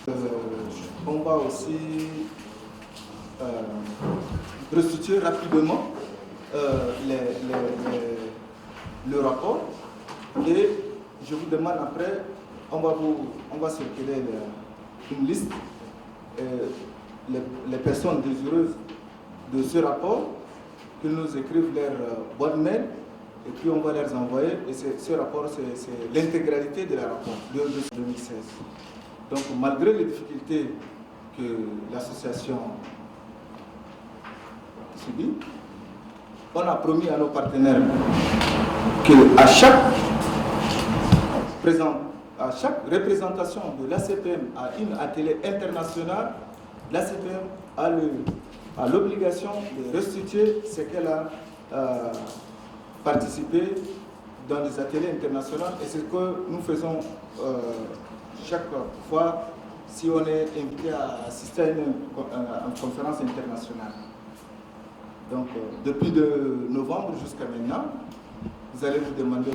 On va aussi restituer rapidement le rapport et je vous demande après, on va circuler une liste, les personnes désireuses de ce rapport, qu'ils nous écrivent leur boîte mail et puis on va les envoyer. Et ce rapport, c'est l'intégralité de la rapport de 2016. Donc malgré les difficultés que l'association subit, on a promis à nos partenaires qu'à chaque représentation de l'ACPM à une atelier international, l'ACPM a l'obligation de restituer ce qu'elle a participé dans des ateliers internationaux et c'est ce que nous faisons chaque fois si on est invité à assister à une conférence internationale. Donc, depuis novembre jusqu'à maintenant, vous allez vous demander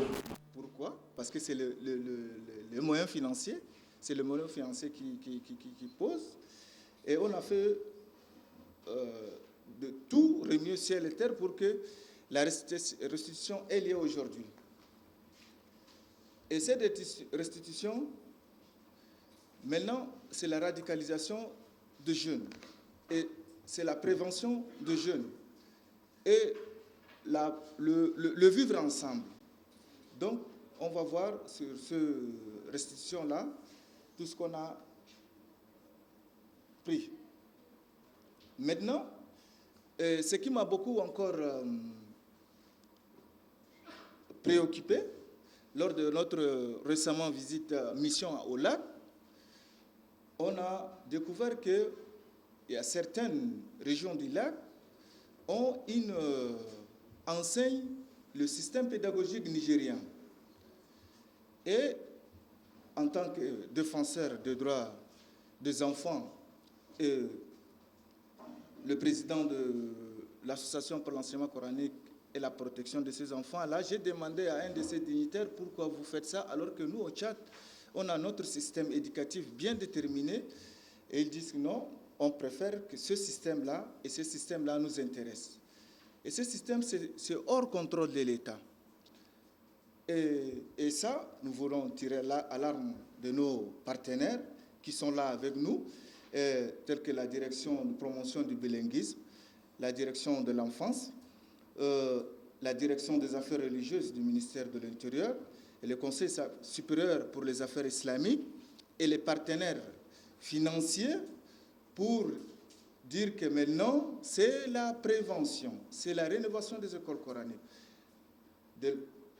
pourquoi. Parce que c'est le moyen financier, c'est le moyen financier qui pose. Et on a fait de tout remuer ciel et terre pour que la restitution ait lieu aujourd'hui. Et cette restitution, maintenant, c'est la radicalisation de jeunes. Et c'est la prévention de jeunes. Et le vivre ensemble. Donc, on va voir sur cette restitution-là tout ce qu'on a pris. Maintenant, ce qui m'a beaucoup encore préoccupé, lors de notre récemment visite mission au lac, on a découvert qu'il y a certaines régions du lac enseignent le système pédagogique nigérien. Et en tant que défenseur des droits des enfants et le président de l'Association pour l'enseignement coranique et la protection de ces enfants-là, j'ai demandé à un de ces dignitaires pourquoi vous faites ça alors que nous, au Tchad, on a notre système éducatif bien déterminé. Et ils disent que non, on préfère que ce système-là et ce système-là nous intéressent. Et ce système, c'est hors contrôle de l'État. Et ça, nous voulons tirer l'alarme de nos partenaires qui sont là avec nous, tels que la direction de promotion du bilinguisme, la direction de l'enfance, la direction des affaires religieuses du ministère de l'Intérieur, et le Conseil supérieur pour les affaires islamiques, et les partenaires financiers pour dire que maintenant, c'est la prévention, c'est la rénovation des écoles coraniques.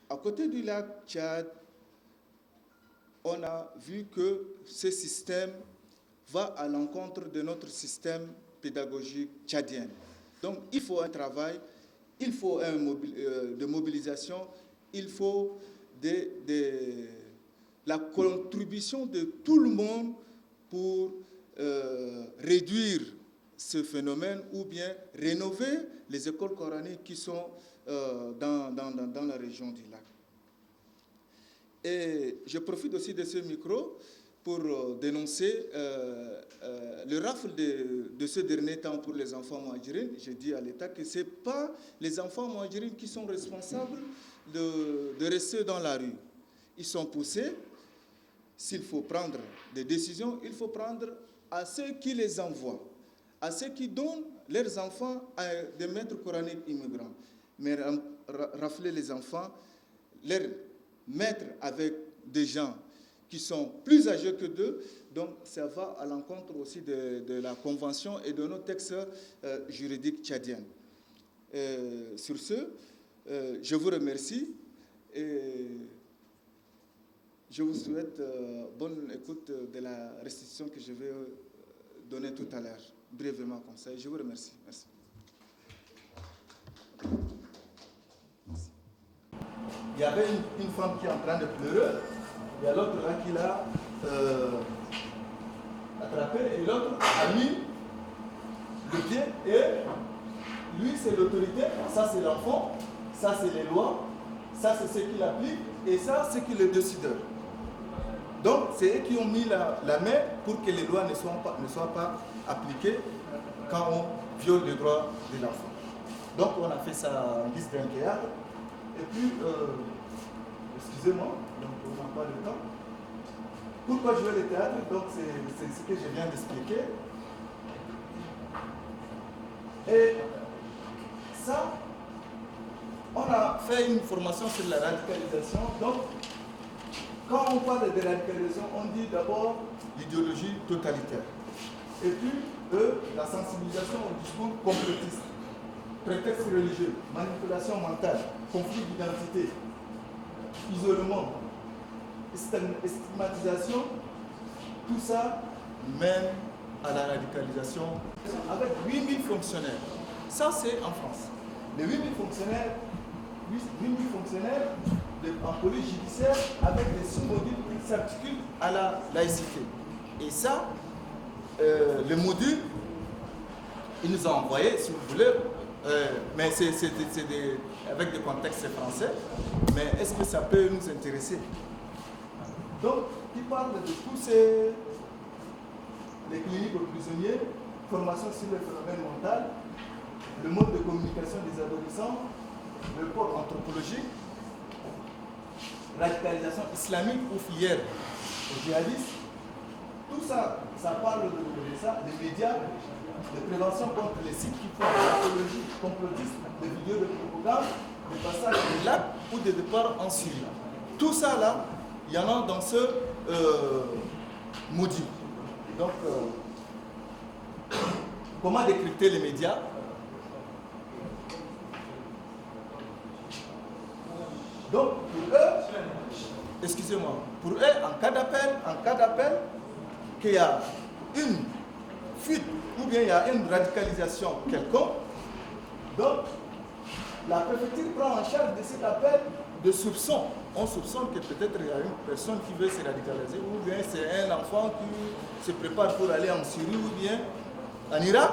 À côté du lac Tchad, on a vu que ce système va à l'encontre de notre système pédagogique tchadien. Donc, il faut un travail, il faut de mobilisation, il faut la contribution de tout le monde pour réduire ce phénomène ou bien rénover les écoles coraniques qui sont dans la région du lac. Et je profite aussi de ce micro pour dénoncer le rafle de ce dernier temps pour les enfants mouadjirines. Je dis à l'État que ce n'est pas les enfants mouadjirines qui sont responsables de rester dans la rue. Ils sont poussés. S'il faut prendre des décisions, il faut prendre à ceux qui les envoient, à ceux qui donnent leurs enfants à des maîtres coraniques immigrants. Mais rafler les enfants, les mettre avec des gens qui sont plus âgés que d'eux, donc ça va à l'encontre aussi de la Convention et de nos textes juridiques tchadiens. Sur ce, je vous remercie et je vous souhaite bonne écoute de la restitution que je vais donner tout à l'heure, brièvement comme ça. Et je vous remercie. Merci. Il y avait une femme qui est en train de pleurer. Il y a l'autre là qui l'a attrapé et l'autre a mis le pied et lui c'est l'autorité, ça c'est l'enfant, ça c'est les lois, ça c'est ce qu'il applique et ça c'est qui est le décideur. Donc, c'est eux qui ont mis la main pour que les lois ne soient pas appliquées quand on viole les droits de l'enfant. Donc, on a fait ça en guise d'un théâtre. Et puis, excusez-moi, donc on n'a pas le temps. Pourquoi jouer le théâtre? Donc, c'est ce que je viens d'expliquer. Et ça, on a fait une formation sur la radicalisation. Donc, quand on parle de radicalisation, on dit d'abord l'idéologie totalitaire. Et puis, la sensibilisation au discours complotiste, prétexte religieux, manipulation mentale, conflit d'identité, isolement, stigmatisation, tout ça mène à la radicalisation avec 8000 fonctionnaires. Ça, c'est en France. Les 8000 fonctionnaires en police judiciaire avec des sous-modules qui s'articulent à la laïcité. Et ça, le module, il nous a envoyé, si vous voulez, mais c'est avec des contextes français, mais est-ce que ça peut nous intéresser? Donc, il parle de tous les cliniques aux prisonniers, formation sur le phénomène mental, le mode de communication des adolescents, le pôle anthropologique, radicalisation islamique ou filière au djihadisme. Tout ça, ça parle de ça, les médias, de prévention contre les sites qui font de l'apologie complotiste, des vidéos de propagande, des passages de lacs ou des départs en Syrie. Tout ça là, il y en a dans ce module. Donc, comment décrypter les médias? Donc, pour eux, excusez-moi, pour eux, en cas d'appel, qu'il y a une fuite ou bien il y a une radicalisation quelconque, donc la préfecture prend en charge de cet appel de soupçon. On soupçonne que peut-être il y a une personne qui veut se radicaliser, ou bien c'est un enfant qui se prépare pour aller en Syrie ou bien en Irak.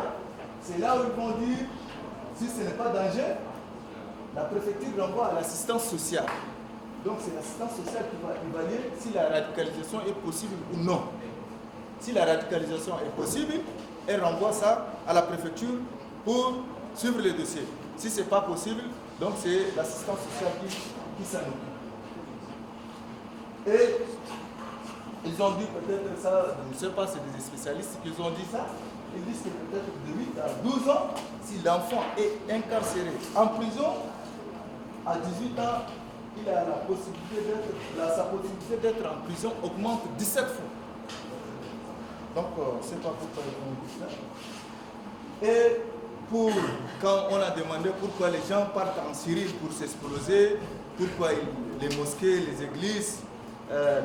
C'est là où ils vont dire, si ce n'est pas danger, la préfecture renvoie à l'assistance sociale. Donc c'est l'assistance sociale qui va évaluer si la radicalisation est possible ou non. Si la radicalisation est possible, elle renvoie ça à la préfecture pour suivre le dossier. Si ce n'est pas possible, donc c'est l'assistance sociale qui s'en occupe. Et ils ont dit peut-être ça, je ne sais pas, c'est des spécialistes qui ont dit ça. Ils disent que peut-être de 8 à 12 ans, si l'enfant est incarcéré en prison, à 18 ans, il a sa possibilité d'être en prison augmente 17 fois. Donc, c'est pas pourquoi ils ont dit ça. Et quand on a demandé pourquoi les gens partent en Syrie pour s'exploser, pourquoi les mosquées, les églises,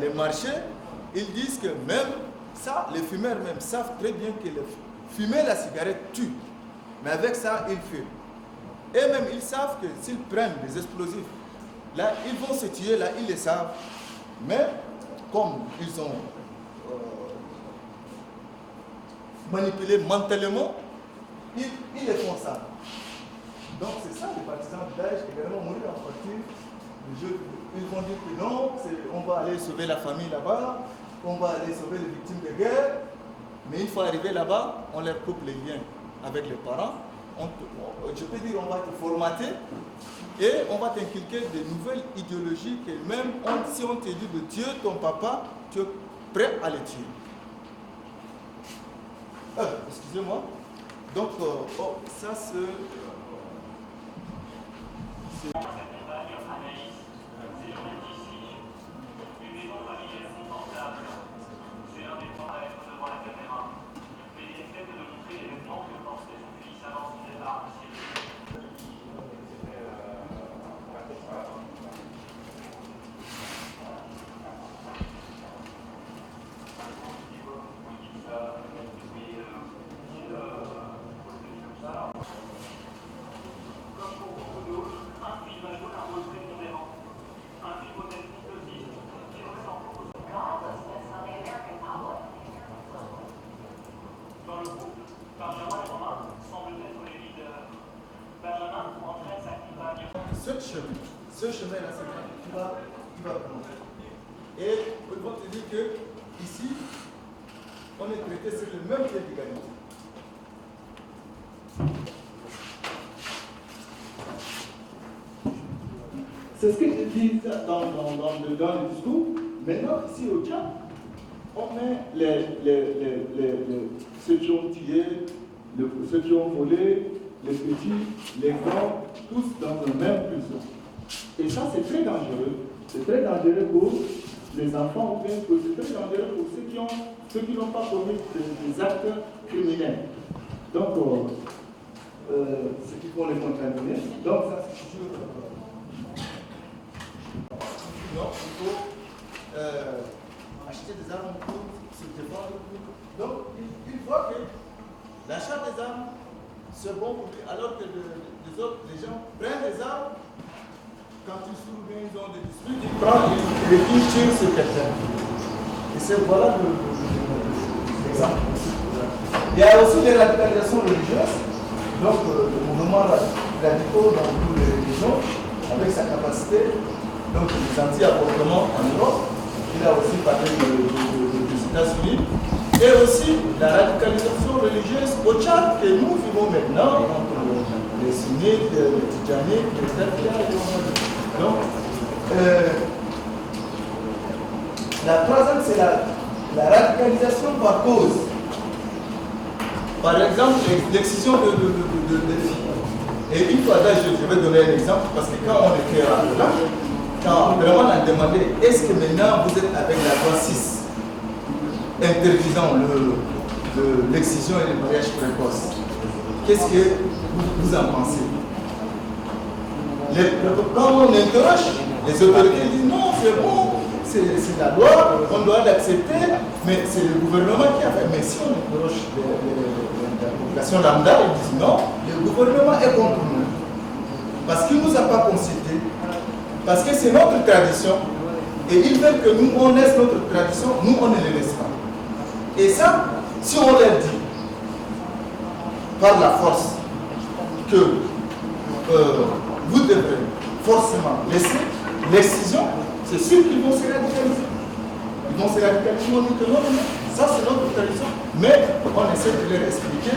les marchés, ils disent que même ça, les fumeurs même savent très bien que fumer la cigarette tue. Mais avec ça, ils fument. Et même, ils savent que s'ils prennent des explosifs, là, ils vont se tuer, là, ils le savent. Mais, comme ils ont manipulé mentalement, ils le font ça. Donc, c'est ça, les partisans de Daesh, également mourir en partie. Ils vont dire que non, on va aller sauver la famille là-bas, on va aller sauver les victimes de guerre. Mais une fois arrivé là-bas, on leur coupe les liens avec les parents. Je peux dire, on va te formater et on va t'inculquer de nouvelles idéologies que même si on te dit de tuer ton papa, tu es prêt à le tuer. Excusez-moi. Donc, ça c'est... Ce chemin-là, c'est qui va prendre. Et ils vont te dire que ici, on est traité sur le même pied d'égalité. C'est ce que je dis dans le discours. Maintenant, ici au Tchad, on met ceux qui ont tué, ceux qui ont volé, les petits, les grands, tous dans le même prison. Et ça, c'est très dangereux. C'est très dangereux pour les enfants, ou bien c'est très dangereux pour ceux qui n'ont pas commis des actes criminels. Donc, ceux qui font les contaminer. Donc, ça, c'est toujours. Donc, il faut acheter des armes pour se défendre. Donc, il voit que l'achat des armes, c'est bon pour lui, alors que les gens prennent des armes, quand ils se bien, ils ont des disputes, ils prennent et ils tirent sur quelqu'un. Et c'est voilà l'exemple. Il y a aussi les radicalisations religieuses, donc le mouvement radicaux dans toutes les religions, avec sa capacité, donc les anti-avortements en Europe, il a aussi parlé des États-Unis, et aussi la radicalisation religieuse au Tchad que nous vivons maintenant entre les sunnites, les tidjanites, les tafias. Donc, la troisième, c'est la radicalisation par cause. Par exemple, l'excision de filles. Et une fois là, je vais donner un exemple, parce que quand on était là, quand vraiment on a demandé, est-ce que maintenant vous êtes avec la loi 6 interdisant l'excision et le mariage précoce, qu'est-ce que vous en pensez? Quand on interroge, les autorités disent non, c'est bon, c'est la loi, on doit l'accepter, mais c'est le gouvernement qui a fait. Mais si on interroge la population lambda, ils disent non, le gouvernement est contre nous. Parce qu'il ne nous a pas consultés, parce que c'est notre tradition, et ils veulent que nous, on laisse notre tradition, nous, on ne les laisse pas. Et ça, si on leur dit, par la force, que vous devrez forcément laisser l'excision, c'est sûr qu'ils vont se radicaliser. Ils vont se radicaliser, on dit que non, ça c'est notre tradition. Mais on essaie de leur expliquer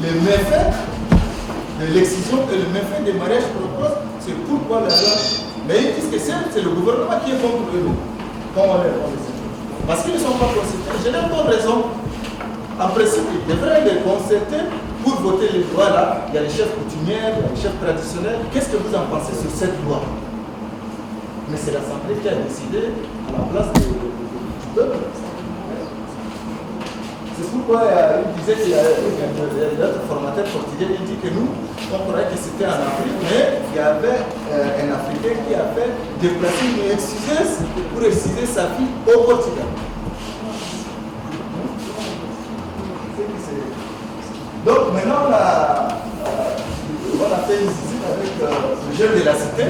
les méfaits de l'excision et le méfait des mariages précoces, c'est pourquoi la loi. Mais ils disent que c'est le gouvernement qui est contre eux. Comment on les parce qu'ils ne sont pas consultés. Je n'ai pas raison. En principe, ils devraient les consulter pour voter les lois là. Il y a les chefs coutumiers, il y a les chefs traditionnels. Qu'est-ce que vous en pensez sur cette loi? Mais c'est l'Assemblée qui a décidé à la place du peuple. C'est pourquoi il disait qu'il y a d'autres formateurs portugais qui dit que nous, on croyait que c'était en Afrique, mais il y avait un Africain qui a fait déplacer une exciseuse pour exciser sa fille au Portugal. Donc maintenant, on a fait une visite avec le jeune de la cité.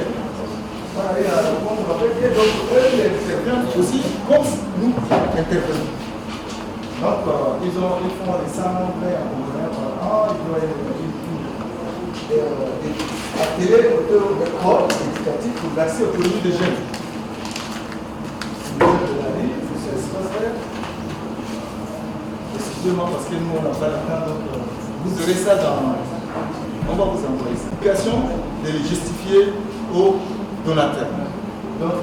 On a eu à répondre avec eux, donc eux, ils interviennent aussi comme nous intervenons. Donc, ils font récemment fait un programme par an, ils doivent attirer autour des corps éducatifs pour verser autonomie des jeunes. Le de la vie, il faut se passer. Excusez-moi parce que nous, on n'a pas le temps, donc vous aurez ça dans. On va vous envoyer ça. L'obligation de les justifier aux donateurs. Donc,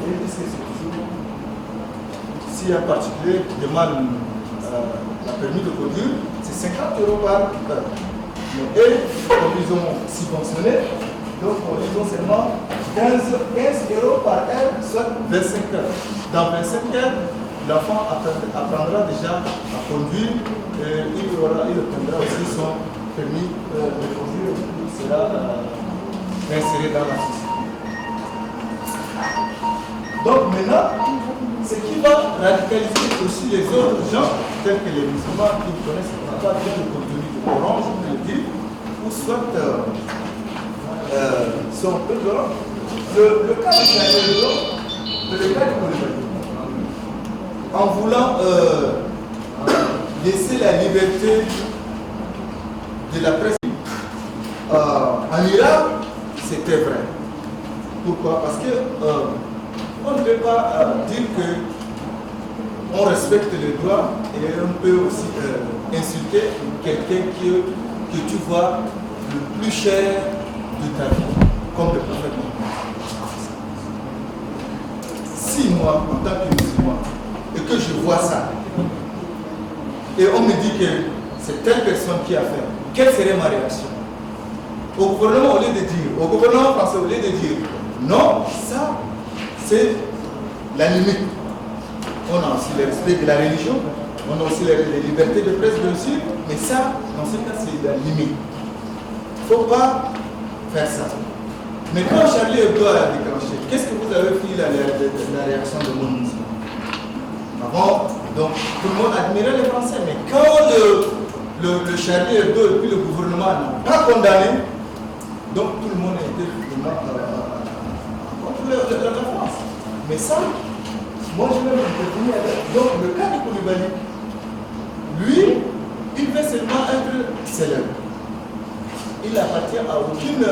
ils disent que c'est toujours. Si un particulier demande la permis de conduire, c'est 50 € par heure. Et comme ils ont subventionné, donc ils ont seulement 15 € par heure, soit 25 heures. Dans 25 heures, l'enfant apprendra déjà à conduire et il obtiendra aussi son permis de conduire. Il sera inséré dans la société. Donc maintenant, ce qui va radicaliser aussi les autres gens, tels que les musulmans qui ne connaissent pas bien le contenu du Coran, je peux le dire, ou soit sont peu violents. Le cas de Cameroun, c'est le cas du Cameroun. En voulant laisser la liberté de la presse en Irak, c'était vrai. Pourquoi? Parce que on ne peut pas dire que on respecte les droits et on peut aussi insulter quelqu'un que tu vois le plus cher de ta vie, comme le prophète Mohammed. Si moi, en tant que musulman, et que je vois ça, et on me dit que c'est telle personne qui a fait, quelle serait ma réaction? Au gouvernement, au lieu de dire, au gouvernement français, au lieu de dire, non, ça, c'est la limite. On a aussi le respect de la religion, on a aussi les libertés de presse, bien sûr, mais ça, dans ce cas, c'est la limite. Il ne faut pas faire ça. Mais quand Charlie Hebdo a déclenché, qu'est-ce que vous avez fait la réaction de mon musulman? Avant, donc, tout le monde admirait les Français, mais quand le Charlie Hebdo et puis le gouvernement n'ont pas condamné, donc tout le monde a été contre la France. Mais ça, moi je vais m'intervenir avec. Donc le cas de Koulibaly, lui, il veut seulement être célèbre. Il n'appartient à aucune.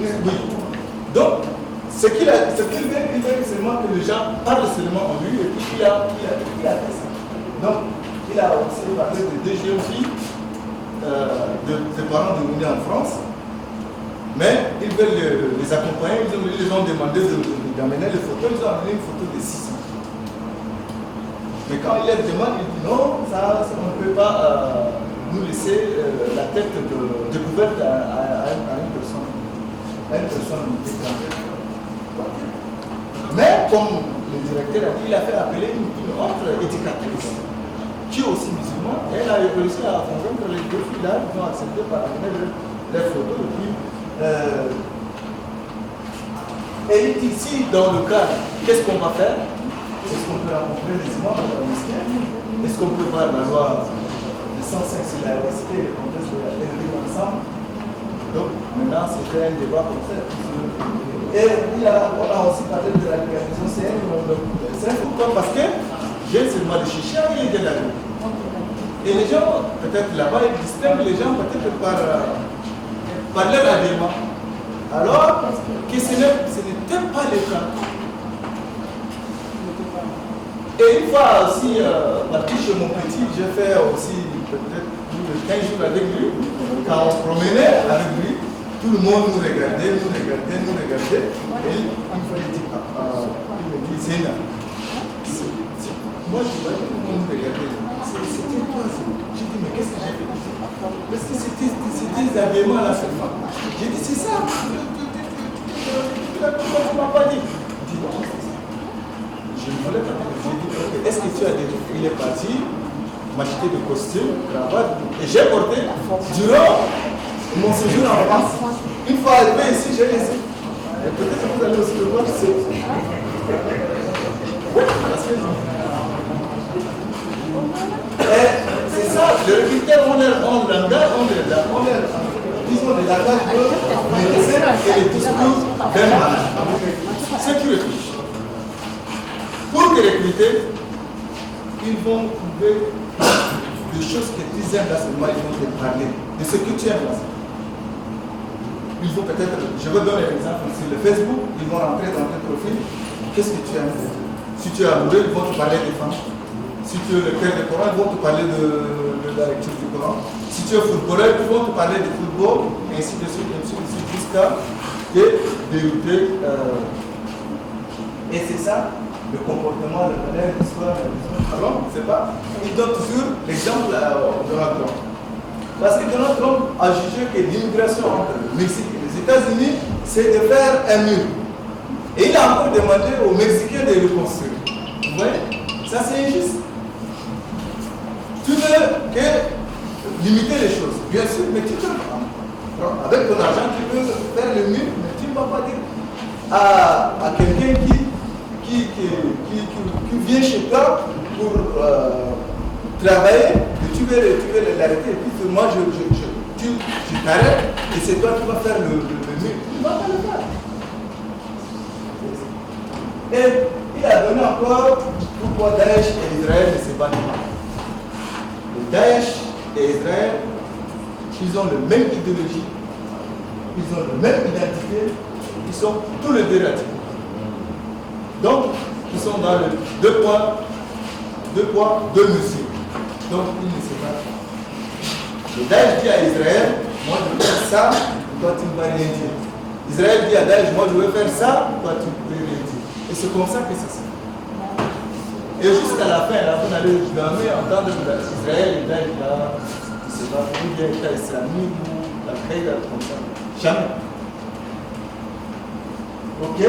Oui. Donc, ce qu'il veut, il veut seulement que les gens parlent seulement en lui et puis il a fait ça. Donc, il a aussi parlé de deux jeunes filles, de parents devenus en France, mais ils veulent les accompagner, ils les ont demandé d'amener les photos, ils ont amené une photo de 6 ans. Mais quand il les demande, il dit non, ça on ne peut pas nous laisser la tête découverte à une personne. Étrangère. Mais comme le directeur a dit, il a fait appeler une autre éducatrice qui est aussi musulmane, et elle a réussi à convaincre les deux filles là, ils ont accepté par amener leurs photos. Et il dit ici, dans le cas, qu'est-ce qu'on va faire? Est-ce qu'on peut rencontrer les imams dans la mosquée? Est-ce qu'on peut voir la loi de 105 sur la laïcité et le contexte de la vivre ensemble? Donc, maintenant, c'était un débat comme ça. Et on a aussi parlé de la légalisation. C'est un pourquoi? Parce que j'ai seulement de chicha et de la vie. Et les gens, peut-être là-bas, ils distinguent les gens peut-être par leur habillement. Alors que ce n'était pas le cas. Et une fois aussi, parti chez mon petit, j'ai fait aussi peut-être 15 jours avec lui. Quand on promenait avec lui, tout le monde nous regardait. Et il me dit, Zéna, moi je vois tout le monde nous regarder. C'était quoi ça? J'ai dit, mais qu'est-ce que j'ai fait? Parce que c'était des habillements à la seulement. J'ai dit, c'est ça. Tu m'as pas dit. Il dit, non, c'est ça. Je ne voulais pas. J'ai dit, ok, est-ce que tu as dit? Il est parti m'acheter des costumes, cravate, et j'ai porté durant mon séjour en France. Une fois arrivé ici, j'ai laissé. Et peut-être que vous allez aussi le voir, c'est ça, les recruteurs ont leur langage, disons les langages de médecins et les discours d'un malade. C'est qui recrute. Pour te recruter, ils vont trouver des choses que tu aimes là seulement, ils vont te parler de ce que tu aimes là. Il faut peut-être, je vais donner un exemple sur le Facebook, ils vont rentrer dans ton profil, qu'est-ce que tu aimes? Si tu es amoureux, ils vont te parler des femmes. Si tu es le père du Coran, ils vont te parler de la lecture du Coran. Si tu es footballeur, ils vont te parler du football, et ainsi de suite, jusqu'à te dérouter. Et c'est ça, le comportement, le modèle, l'histoire, alors, c'est pas. Il donne toujours l'exemple de Donald Trump. Parce que Donald Trump a jugé que l'immigration entre le Mexique et les États-Unis, c'est de faire un mur. Et il a encore demandé aux Mexicains de le construire. Vous voyez? Ça, c'est injuste. Tu veux limiter les choses, bien sûr, mais tu peux. Avec ton argent, tu peux faire le mur, mais tu ne vas pas dire à quelqu'un qui vient chez toi pour travailler, et tu veux l'arrêter, et puis moi, tu t'arrêtes, et c'est toi qui vas faire le mur. Tu ne vas pas le faire. Et il a donné encore pourquoi Daesh et Israël ne se battent pas. Daesh et Israël, ils ont la même idéologie, ils ont la même identité, ils sont tous les deux radicaux. Donc, ils sont dans le deux poids, deux mesures. Donc, ils ne se battent pas. Le Daesh dit à Israël, moi je veux faire ça, toi tu ne vas rien dire. Israël dit à Daesh, moi je veux faire ça, toi tu ne peux rien dire. Et c'est comme ça que ça se fait. Et jusqu'à la fin, vous n'allez jamais entendre Israël et Daesh là, c'est pas ou bien l'État islamique ou la Qaïda comme ça. Jamais. Ok?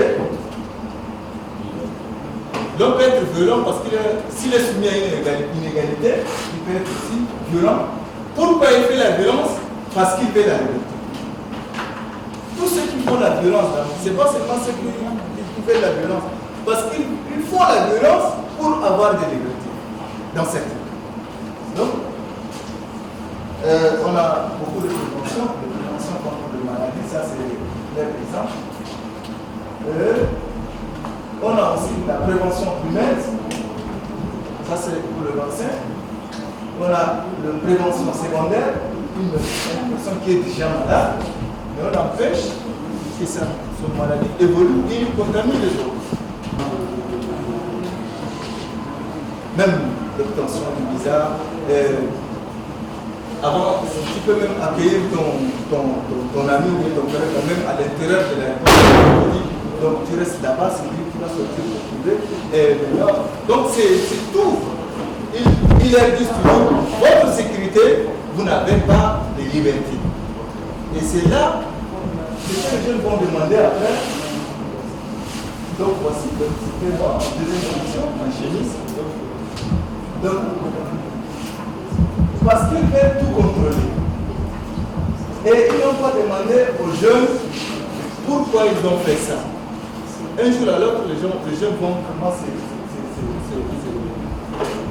L'homme peut être violent parce qu'il s'il est soumis à une inégalité, il peut être aussi violent. Pourquoi il fait la violence? Parce qu'il veut la liberté. Tous ceux qui font la violence, ce n'est pas seulement ceux qui font la violence, parce qu'ils font la violence pour avoir des libertés dans certains cas. Donc, on a beaucoup de prévention contre les maladies, ça c'est l'exemple. On a aussi la prévention primaire, ça c'est pour le vaccin. On a la prévention secondaire, une personne qui est déjà malade, mais on empêche que son maladie évolue et contamine les autres. Même l'obtention du visa, avant, tu peux même accueillir ton ami ou ton frère même à l'intérieur de l'aéroport. Donc tu restes là-bas, c'est lui qui va sortir pour trouver. Donc c'est tout. Il leur dit toujours, votre sécurité, vous n'avez pas de liberté. Et c'est là que les jeunes vont demander après. Donc voici, c'était moi en deuxième position, en chemise. Donc, parce qu'ils veulent tout contrôler. Et ils n'ont pas demandé aux jeunes pourquoi ils ont fait ça. Un jour à l'autre, les jeunes vont commencer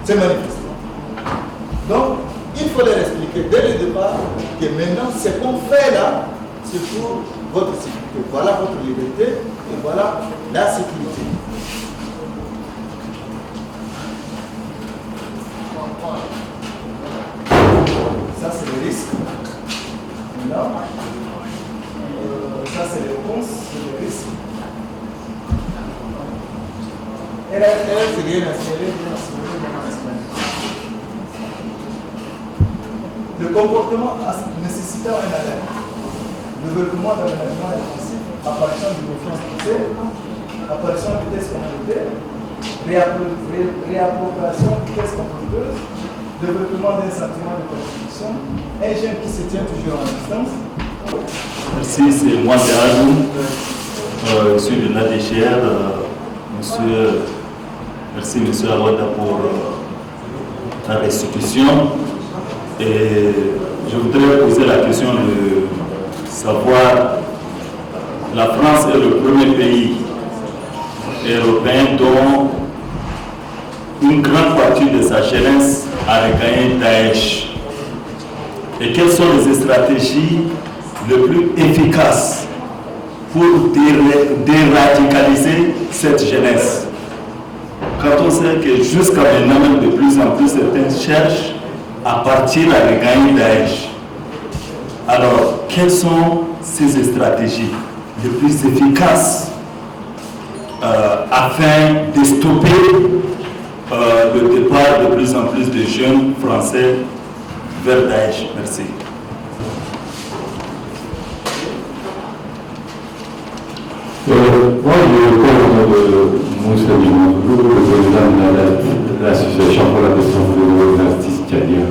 se manifester. Donc, il faut leur expliquer dès le départ que maintenant, ce qu'on fait là, c'est pour votre sécurité. Voilà votre liberté et voilà la sécurité. Ça, c'est le risque. Là. Ça, c'est les réponses, c'est le risque. Elle c'est rien à serrer, le comportement nécessitant un alerte. Développement d'aménagement intensif, apparition de confiance poussée, apparition de vitesse communauté, réappropriation de vitesse communauteuse, développement d'un sentiment de constitution, un jeune qui se tient toujours en distance. Merci, c'est moi Gérard. Je suis de l'ADCR. Merci M. Awada pour la restitution. Et je voudrais poser la question de savoir, la France est le premier pays européen dont une grande partie de sa jeunesse a regagné Daesh. Et quelles sont les stratégies les plus efficaces pour déradicaliser cette jeunesse? Quand on sait que jusqu'à maintenant, même de plus en plus, certains cherchent à partir à regagner Daesh. Alors, quelles sont ces stratégies les plus efficaces afin de stopper le départ de plus en plus de jeunes Français vers Daesh? Merci. Moi, je parle de Moussa Dimoulou, le président de l'association pour la défense de l'artiste tchadien.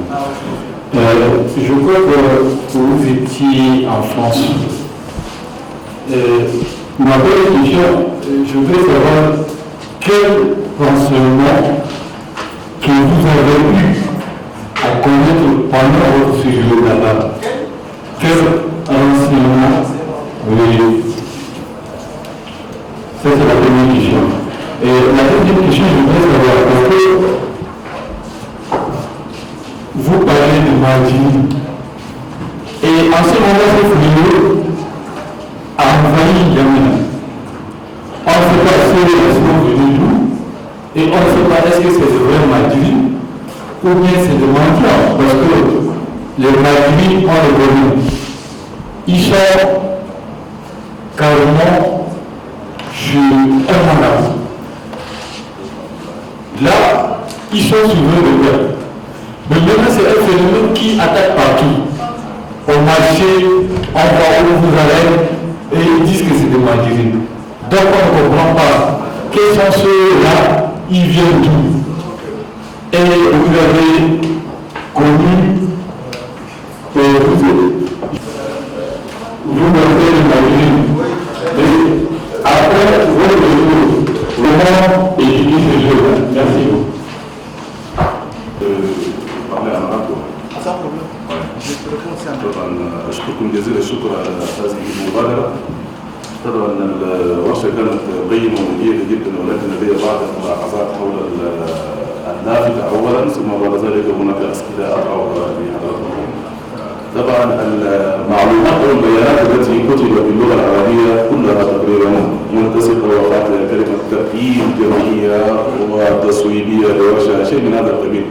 Je crois que vous étiez en France. Ma première question, je voudrais savoir quel renseignement que vous avez eu à connaître pendant votre séjour là-bas. Quel renseignement? Oui. Ça, c'est la première question. Et la deuxième question, je voudrais savoir, parce que vous parlez de Mahdi, et en ce moment, cette vidéo a envahi Yamina. On ne sait pas si elles sont venues d'où, et on ne sait pas est-ce que c'est de vrai Mahdi, ou bien c'est de mendiants, parce que les Mahdi, on les connaît. Ils sont carrément sur un mandat. Là, ils sont souverains de guerre. Mais maintenant, c'est un phénomène qui attaque partout. Au marché, on voit où vous allez, et ils disent que c'est des mandarines. Donc on ne comprend pas. Quels sont ceux-là? Ils viennent d'où? Et vous avez connu, vous m'avez imaginé. Mais après, votre jour, comment étudier ce jeu-là? Merci beaucoup. parler en arabe. Sans problème. Je te réponds aussi en arabe. طبعا اشكركم جزيل الشكر على هذه المبادره. طبعا الورشه كانت قيمه وجيده جدا، ولكن لدي بعض الملاحظات حول النافذه اولا، ثم بعد ذلك هناك اسئله اقرا لحضراتكم. طبعا المعلومات والبيانات التي كتبت باللغه العربيه كلها تقريبا متسقه وقعت كلمه تركيب جمعيه وتصويبيه لورشه شيء من هذا القبيل.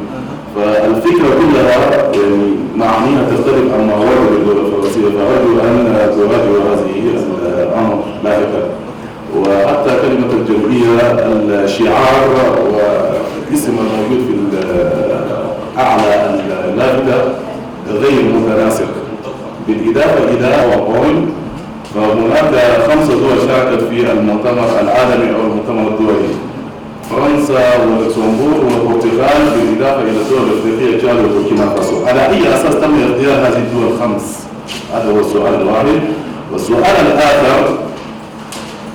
فالفكره كلها يعني معانيها تختلف عما ورد باللغه الفرنسيه، فارجو ان تراجعوا هذه الامر لاحقا. وحتى كلمه الجمعيه الشعار والاسم الموجود في اعلى النافذه غير متناسق، بالاضافه الى وقول فهناك 5 دول شاركت في المؤتمر العالمي او المؤتمر الدولي: فرنسا واللوكسمبورغ والبرتغال، بالاضافه الى الدول الافريقيه تشاد وبوركينا فاسو. على اي اساس تم اختيار هذه الدول ال5؟ هذا هو السؤال الواحد. والسؤال الاخر: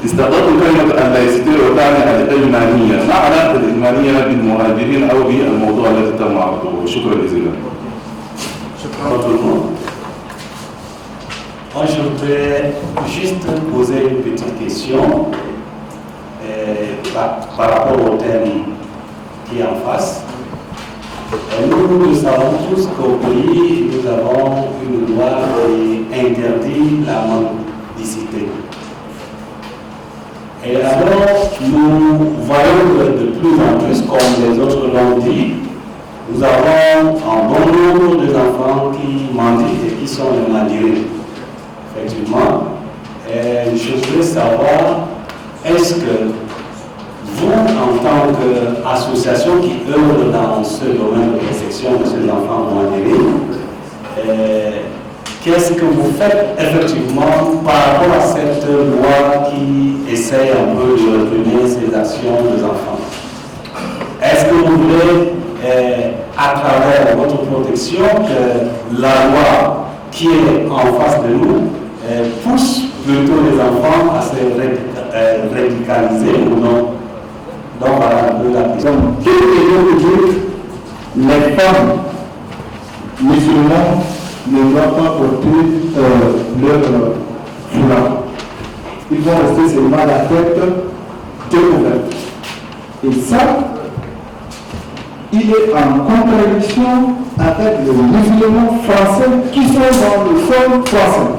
استخدمت كلمه اللايسيتي وتعني العلمانيه، ما علاقه العلمانيه بالمهاجرين او بالموضوع الذي تم عرضه؟ شكرا جزيلا. Moi, je voudrais juste poser une petite question par rapport au thème qui est en face. Nous savons tous qu'au pays, nous avons une loi qui interdit la mendicité. Et alors, nous voyons que de plus en plus, comme les autres l'ont dit, nous avons un bon nombre d'enfants qui mendient et qui sont les mandarins. Effectivement, je voudrais savoir, est-ce que vous, en tant qu'association qui œuvre dans ce domaine de protection de ces enfants mandarins, qu'est-ce que vous faites effectivement par rapport à cette loi qui essaye un peu de réprimer ces actions des enfants? Est-ce que vous voulez, à travers votre protection, que la loi qui est en face de nous pousse plutôt les enfants à se radicaliser ou non? Donc voilà un peu la question. Les femmes musulmanes ne doivent pas porter leur foulard. Ils vont rester seulement la tête découverte. Et ça, il est en contradiction avec les musulmans français qui sont dans le sol français.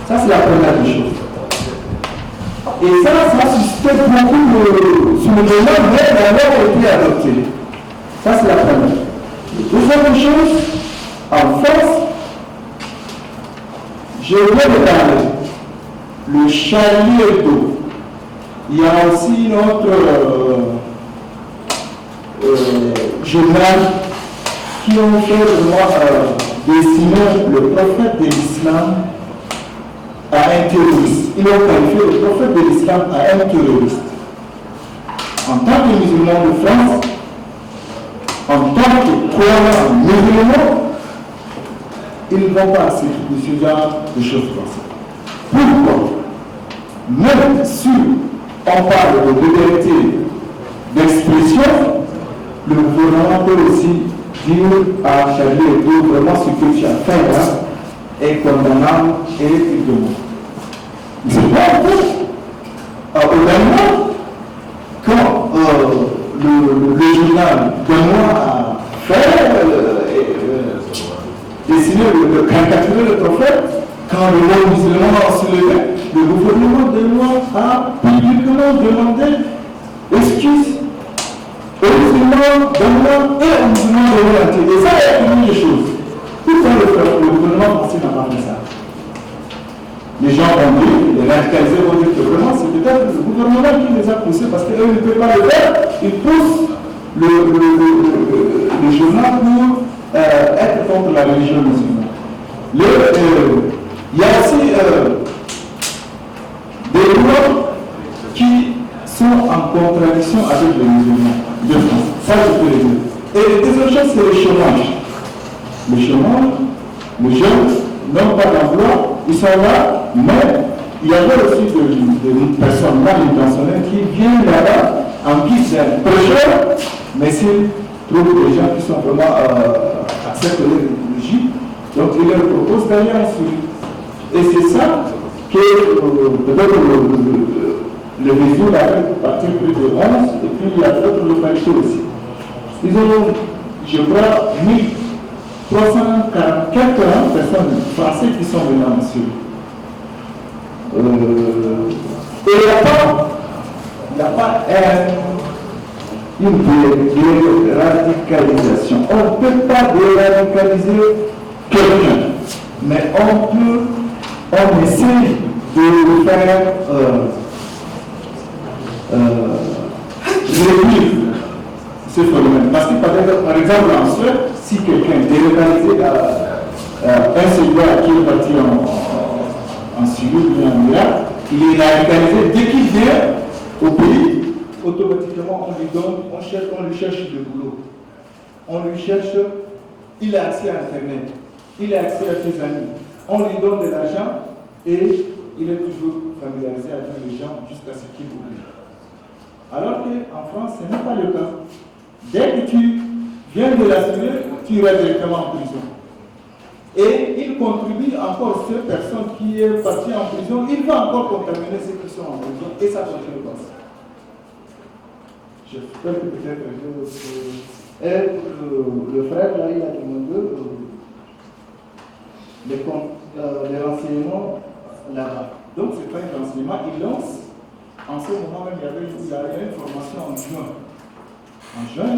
Ça, c'est la première des choses. Et ça suscite beaucoup sur le moment mais d'avoir été adopté. Ça, c'est la première. Deuxième chose, en France, je viens de parler, le Charlie Hebdo. Il y a aussi notre journal qui ont fait de moi dessiner le prophète de l'islam à un terroriste. Ils ont qualifié le prophète de l'islam à un terroriste. En tant que musulman de France, en tant que croyants musulmans, ils ne vont pas accepter ce genre de choses comme ça. Pourquoi? Même si on parle de liberté d'expression, le gouvernement peut aussi dire à Charlie Hebdo, vraiment ce que tu as fait là est condamnable et il demande. C'est pas vrai. Au Danemark, quand le journal Danois a fait dessiner le caricaturer le prophète, quand le monde musulman a soulevé, le gouvernement danois a publiquement demandé excuse aux musulmans danois et aux musulmans de l'entier. Et ça est une des choses. Pourquoi le gouvernement français n'a pas fait ça? Les gens ont dit, les radicalisés ont dit que vraiment c'est peut-être le gouvernement qui les a poussés parce qu'eux ne peuvent pas le faire. Ils poussent le journal pour être contre la religion musulmane. Il y a aussi des lois qui sont en contradiction avec les musulmans de France. Ça, je peux le dire. Et la deuxième chose, c'est le chômage. Le chômage, les jeunes n'ont pas d'emploi, ils sont là, mais il y avait aussi des personnes mal intentionnées qui viennent là-bas en guise d'un prêcheur, mais s'ils trouvent des gens qui sont vraiment acceptent l'idéologie, donc ils leur proposent d'aller en Syrie. Et c'est ça que peut-être le réseau a fait partir plus de 11, et puis il y a d'autres localités aussi. Ils ont, je crois, 1340 personnes françaises qui sont venues en Syrie. Et il n'y a pas une déradicalisation. On ne peut pas déradicaliser quelqu'un, mais on essaie de faire réduire ce phénomène. Parce que par exemple en Suède, si quelqu'un est délocalisé à un Suédois qui est parti en Syrie ou en Irak, il est radicalisé dès qu'il vient au pays, automatiquement on lui cherche du boulot. On lui cherche, il a accès à Internet, il a accès à ses amis, on lui donne de l'argent et il est toujours familiarisé avec les gens jusqu'à ce qu'il oublie. Alors qu'en France, ce n'est pas le cas. Dès que tu viens de l'assurer, tu iras directement en prison. Et il contribue encore, cette personne qui est partie en prison, il va encore contaminer ceux qui sont en prison et ça continue comme ça. J'espère que peut-être le frère là, il a demandé les renseignements là-bas. Donc ce n'est pas un renseignement, il lance. En ce moment même, il y avait une formation en juin. En juin,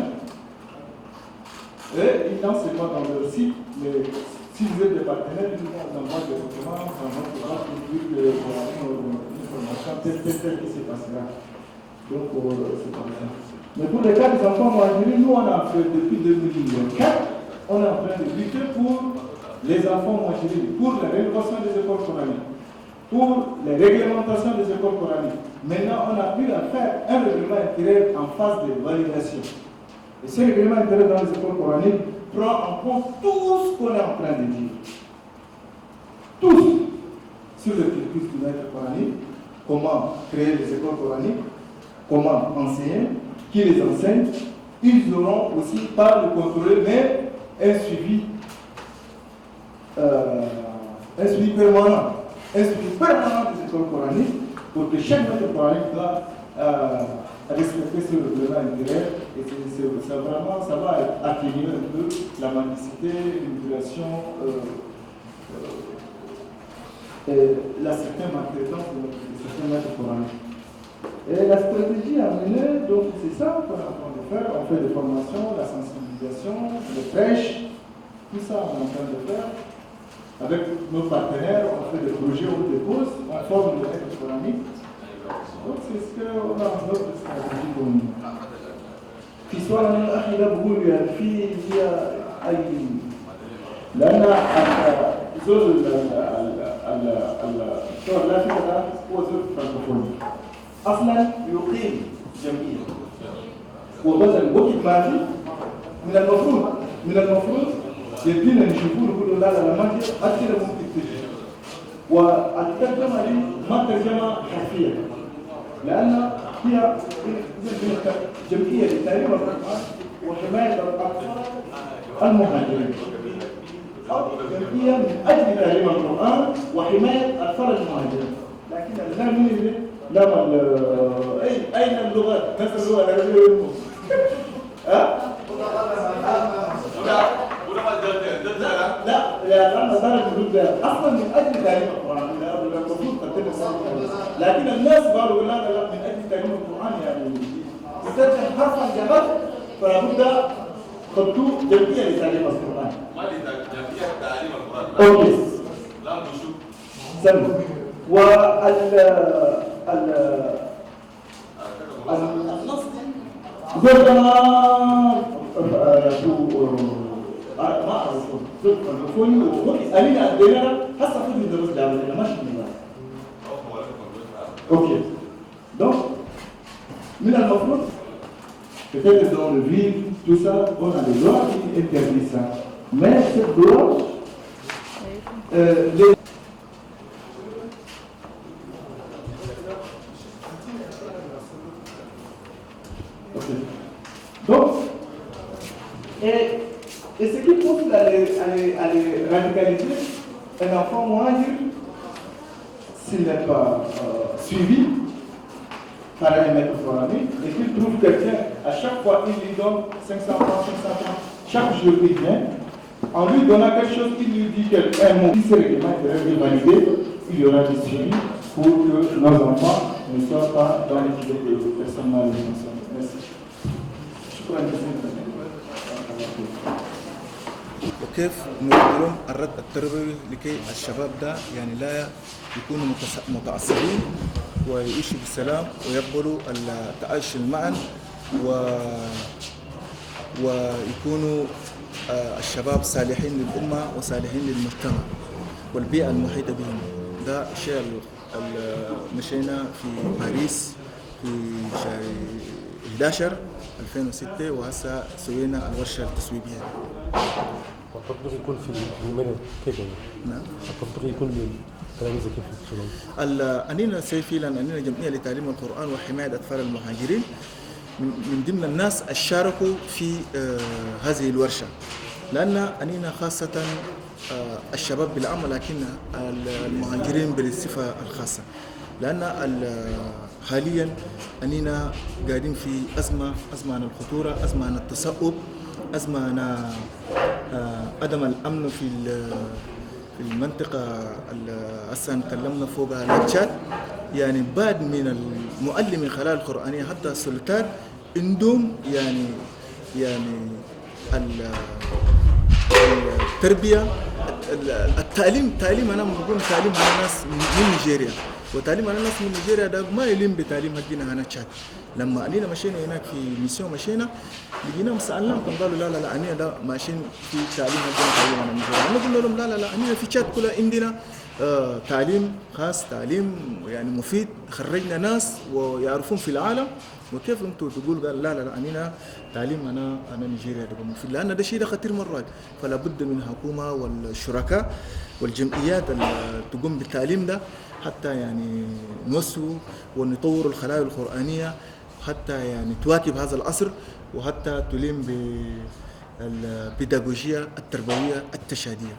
et ils lancent seulement dans leur site, mais si vous êtes des partenaires, ils vous envoient des documents dans votre base pour dire que vous avez une formation telle qui se passera. Donc, c'est comme ça. Mais pour les cas des enfants marginaux, nous, on a fait depuis 2004, on est en train de lutter pour les enfants marginaux, pour la rénovation des écoles coraniques, pour les réglementations des écoles coraniques. Maintenant, on a pu faire un règlement intérieur en phase de validation. Et ce règlement intérieur dans les écoles coraniques prend en compte tout ce qu'on est en train de dire. Tout sur le cursus du maître coranique, comment créer les écoles coraniques, comment enseigner, qui les enseigne. Ils auront aussi, pas le contrôler, mais un suivi permanent. Un suivi permanent des écoles coraniques pour que chaque maître coranique doit respecter ce règlement intérieur. Et ça va atténuer un peu la mendicité, l'immigration, la certaine maltraitance de certains maîtres coraniques. Et la stratégie à mener, donc c'est ça qu'on est en train de faire. On fait des formations, la sensibilisation, les prêches, tout ça on est en train de faire. Avec nos partenaires, on fait des projets ou des pauses, on forme des maîtres coraniques. Donc c'est ce qu'on a en notre stratégie pour nous. في سؤال من الأخ بقول في أي لأن زول الشغل لا فكرة هو زول فرنكوفوني أصلا يقيم جمعية وبدل وقت ما في من المفروض يدينا نشوفوه نقول لا ما في أكثر ممكن تجي والترجمة دي ما ترجمة حرفية لأن هي جمعية لتعليم القرآن وحماية الأطفال المهاجرين أو جمعية من أجل تعليم القرآن وحماية الأطفال المهاجرين لكن الآن من لا أين اللغات؟ نفس اللغة العربية لا لأن درجة الرجال أصلا من أجل تعليم القرآن المفروض تتبع لكن الناس قالوا لا من أجل تعليم القرآن يعني يترجم حرفا جمال فلا بد خطوط جمعية لتعليم القرآن. ما جمعية تعليم القرآن. أوكي. لا نشوف. سمع. النص Ok. Donc, peut-être dans le ville, tout ça, on a des lois qui interdisent ça. Mais cette loi, donc, et ce qui pousse à les radicaliser, un enfant moyen, s'il n'est pas suivi par un maître formé, et qu'il trouve quelqu'un, à chaque fois il lui donne 500 francs, chaque jour il vient, en lui donnant quelque chose, il lui dit un mot, si ce règlement est validé, il y aura des suivis pour que nos enfants ne soient pas dans les idées de personnes mal intentionnées. Merci. وكيف نقدرون الرد التربوي لكي الشباب ده يعني لا يكونوا متعصبين ويعيشوا بالسلام ويقبلوا التعايش معا ويكونوا الشباب صالحين للأمة وصالحين للمجتمع والبيئة المحيطة بهم. ده الشيء مشينا في باريس في شهر 11 2006 وهسه سوينا الورشة التسويقية. والتطبيق يكون في المدن كيف يعني؟ نعم. التطبيق يكون للتلاميذ كيف يشتغلون؟ أنينا سيفي لأن أنينا جمعية لتعليم القرآن وحماية أطفال المهاجرين من ضمن الناس الشاركوا في هذه الورشة، لأن أنينا خاصة الشباب بالعام ولكن المهاجرين بالصفة الخاصة، لأن حاليا أنينا قاعدين في أزمة عن الخطورة، أزمة عن التصعب، أزمة عن عدم الأمن في المنطقة هسه نتكلمنا فوقها التشاد. يعني بعد من المعلم خلال القرآنية حتى السلطات عندهم يعني التربية التعليم أنا بقول تعليم على ناس من نيجيريا، وتعليم على ناس من نيجيريا ده ما يلم بتعليم حقنا هنا تشاد. لما أنينا مشينا هناك في ميسيون مشينا لقينا مسألناهم قالوا لا أنينا ده ماشيين في تعليم حقنا تعليم على نيجيريا. أنا قلنا لهم لا أنينا في تشاد كلها عندنا تعليم خاص، تعليم يعني مفيد، خرجنا ناس ويعرفون في العالم، وكيف انتم تقول قال لا أنينا تعليم أنا نيجيريا ده مفيد، لأن ده شيء ده خطير مرات. فلا بد من الحكومة والشركاء والجمعيات اللي تقوم بالتعليم ده حتى يعني نوسوا ونطور الخلايا القرآنية حتى يعني تواكب هذا العصر، وحتى تلم بالبيداغوجية التربوية التشادية.